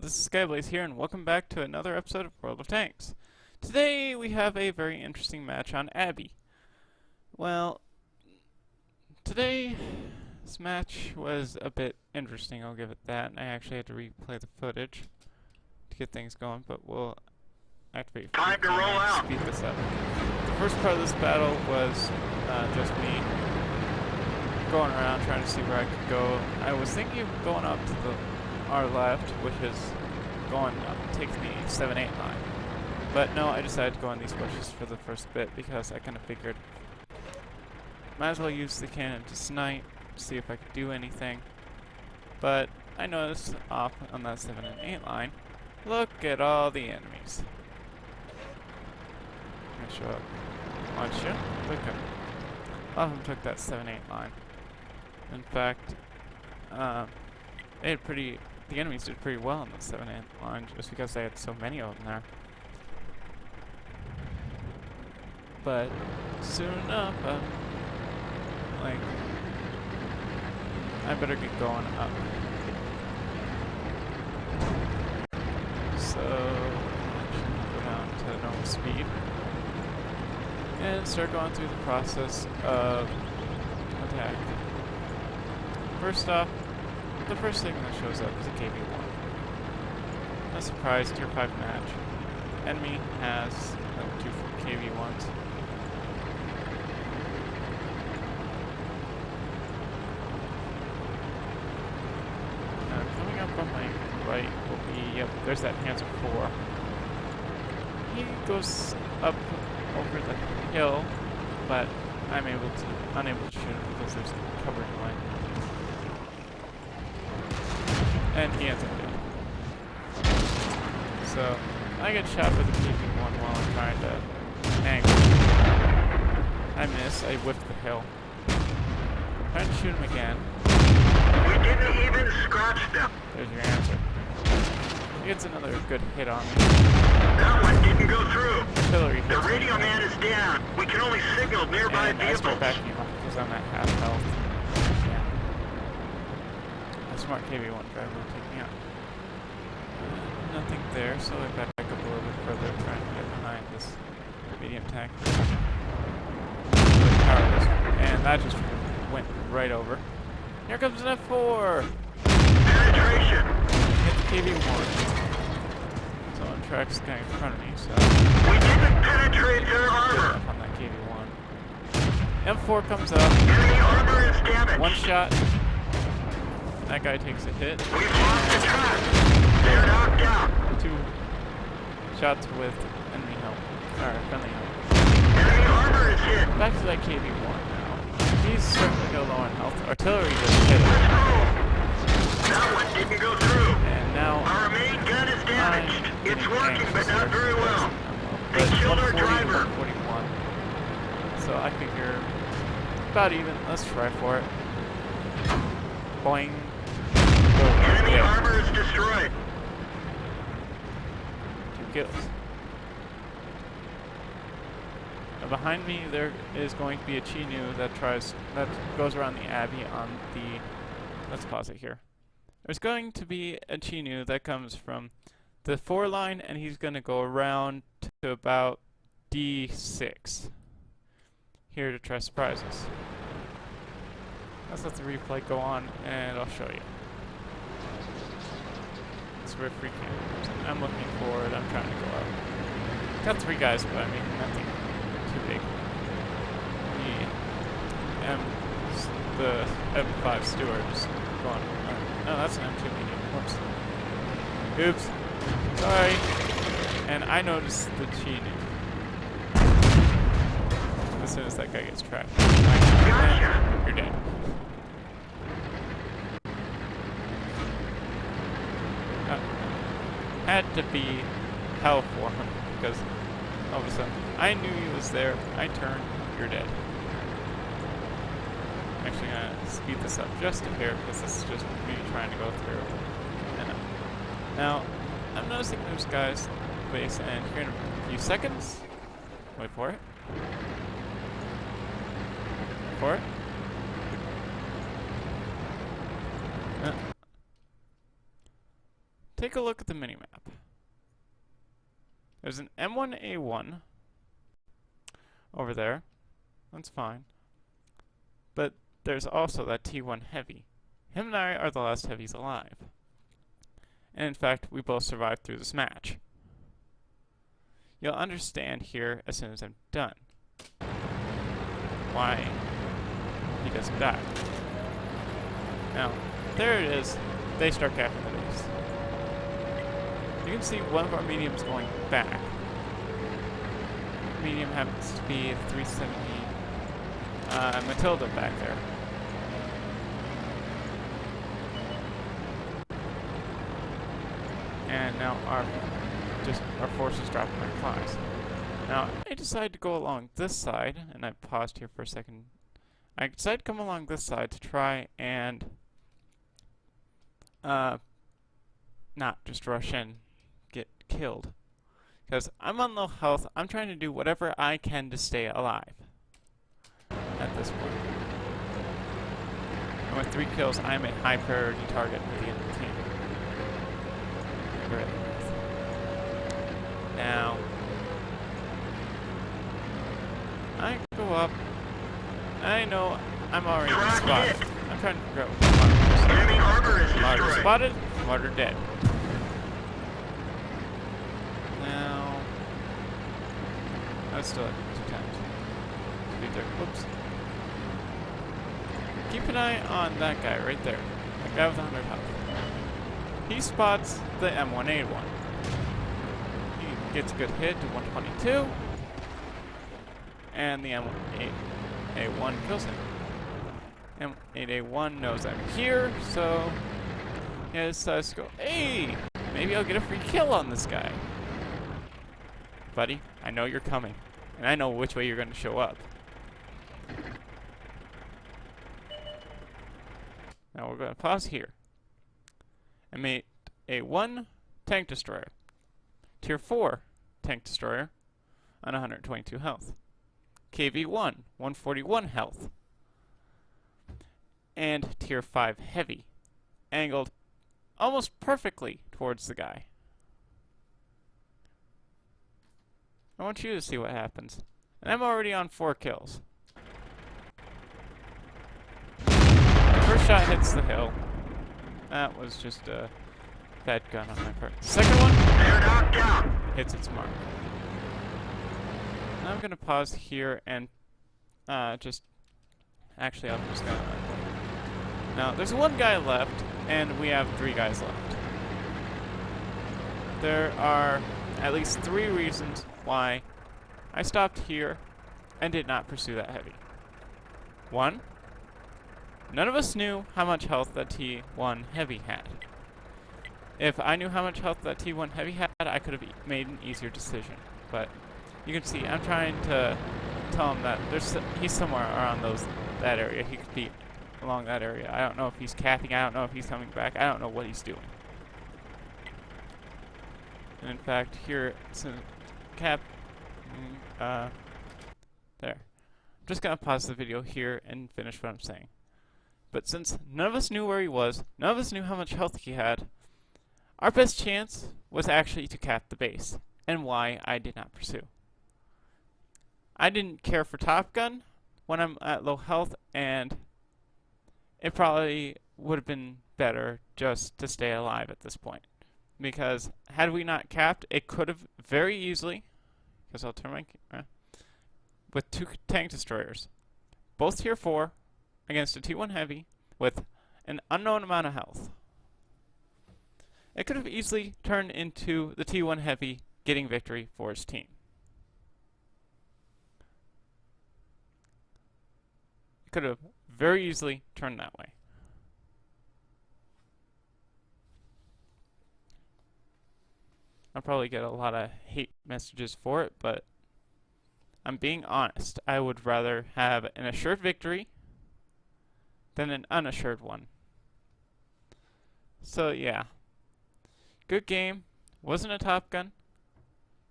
This is Skyblaze here, and welcome back to another episode of World of Tanks. Today we have a very interesting match on Abbey. Well, today this match was a bit interesting, I'll give it that. I actually had to replay the footage to get things going, but we'll activate time to roll out. Speed this up. The first part of this battle was just me going around trying to see where I could go. I was thinking of going up to our left, which is going up, takes the 7-8 line. But no, I decided to go on these bushes for the first bit because I kind of figured might as well use the cannon to snipe, see if I could do anything. But I noticed off on that 7 and 8 line, look at all the enemies. I'm gonna show up. Watch you. Look at them. A lot of them took that 7-8 line. In fact, the enemies did pretty well on the 7-8 line just because they had so many of them there. But soon enough, I better get going up. So, go down to normal speed and start going through the process of attack. First off, the first thing that shows up is a KV-1. No surprise, tier 5 match. Enemy has 2 KV-1s. Coming up on my right will be, yep, there's that Panzer IV. He goes up over the hill, but I'm unable to shoot him because there's a covering line. And he ends up dead. So, I get shot with the KV-1 while I'm trying to angle. I miss, I whiff the hill. Trying to shoot him again. We didn't even scratch them. There's your answer. He gets another good hit on me. That one didn't go through. Artillery hits The me. radio man is down. We can only signal nearby And I vehicles. start backing him up because I'm at half health. Yeah. A smart KV-1 driver will take me out. Nothing there, so I back up a little bit further, trying to get behind this medium tank. Powerless. And that just went right over. Here comes an F4! Penetration. Hit the KV-1. So on track's guy in front of me, so We didn't penetrate their armor. up on that KV-1. M4 comes up. Enemy armor is damaged. One shot. That guy takes a hit. We've lost the track. They're knocked out. 2 shots with enemy help. Or friendly help. Enemy armor is hit. Back to that KV-1 now. He's starting to go low on health. Artillery just hit him. That one didn't go through. And now Our main gun is damaged. It's working, but not very well. They But killed our 140 to driver. 141. So I figure about even. Let's try for it. Boing. Enemy Yeah. armor is destroyed. 2 kills. Now behind me there is going to be a Chinu that goes around the Abbey on the, let's pause it here. There's going to be a Chinu that comes from the 4 line and he's going to go around to about D6 here to try to surprise us. Let's let the replay go on and I'll show you. That's where free camp comes in. I'm looking forward, I'm trying to go up. Got 3 guys, but I mean nothing too big. The M5 Stewart is going. No, that's an M2 medium. Whoops. Oops. Sorry. And I noticed the cheating as soon as that guy gets tracked. You're dead. Had to be hell for him because all of a sudden I knew he was there. I turned. You're dead. I'm actually gonna speed this up just a hair because this is just me trying to go through. And now I'm noticing there's guys at the base, and here in a few seconds. Wait for it. For it. take a look at the minimap. There's an M1A1 over there. That's fine. But there's also that T1 Heavy. Him and I are the last heavies alive. And in fact, we both survived through this match. You'll understand here as soon as I'm done why he doesn't die. Now, there it is. They start capping the base. You can see one of our mediums going back. Medium happens to be the 370 Matilda back there. And now our forces dropping like flies. Now I decided to go along this side, and I paused here for a second. I decided to come along this side to try and not just rush in, get killed. Because I'm on low health, I'm trying to do whatever I can to stay alive at this point. And with 3 kills, I'm a high priority target for the enemy team. Great. Now, I go up. I know I'm already spotted. I'm trying to figure out what Enemy harbor is Martyr destroyed. spotted, Martyr dead. Now, I still have 2 times. Be there. Whoops. Keep an eye on that guy right there. That guy with 100 health. He spots the M1A1. He gets a good hit to 122. And the M8A1 kills him. M8A1 knows I'm here, so he decides to go, hey, maybe I'll get a free kill on this guy. Buddy, I know you're coming, and I know which way you're going to show up. Now we're going to pause here. M8A1 tank destroyer. Tier 4 tank destroyer on 122 health. KV-1, 141 health. And Tier 5 heavy, angled almost perfectly towards the guy. I want you to see what happens. And I'm already on 4 kills. First shot hits the hill. That was just a bad gun on my part. Second one They're knocked out. hits its mark. Now I'm going to pause here and actually, I'm just going to... Now, there's 1 guy left, and we have 3 guys left. There are at least 3 reasons why I stopped here and did not pursue that heavy. 1, none of us knew how much health that T1 heavy had. If I knew how much health that T1 heavy had, I could have made an easier decision. But you can see, I'm trying to tell him that he's somewhere around that area. He could be along that area. I don't know if he's capping. I don't know if he's coming back. I don't know what he's doing. And in fact, here, there. I'm just gonna pause the video here and finish what I'm saying. But since none of us knew where he was, none of us knew how much health he had, our best chance was actually to cap the base, and why I did not pursue. I didn't care for Top Gun when I'm at low health, and it probably would have been better just to stay alive at this point. Because had we not capped, it could have very easily, because I'll turn my camera, with 2 tank destroyers, both tier 4, against a T1 heavy, with an unknown amount of health. It could have easily turned into the T1 heavy getting victory for his team. It could have very easily turned that way. I'll probably get a lot of hate messages for it, but I'm being honest. I would rather have an assured victory than an unassured one. So yeah, good game. Wasn't a Top Gun,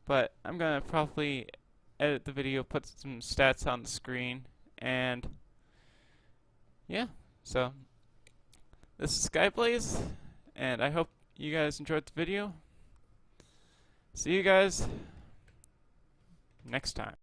but I'm gonna probably edit the video, put some stats on the screen, and yeah. So this is Skyblaze, and I hope you guys enjoyed the video. See you guys next time.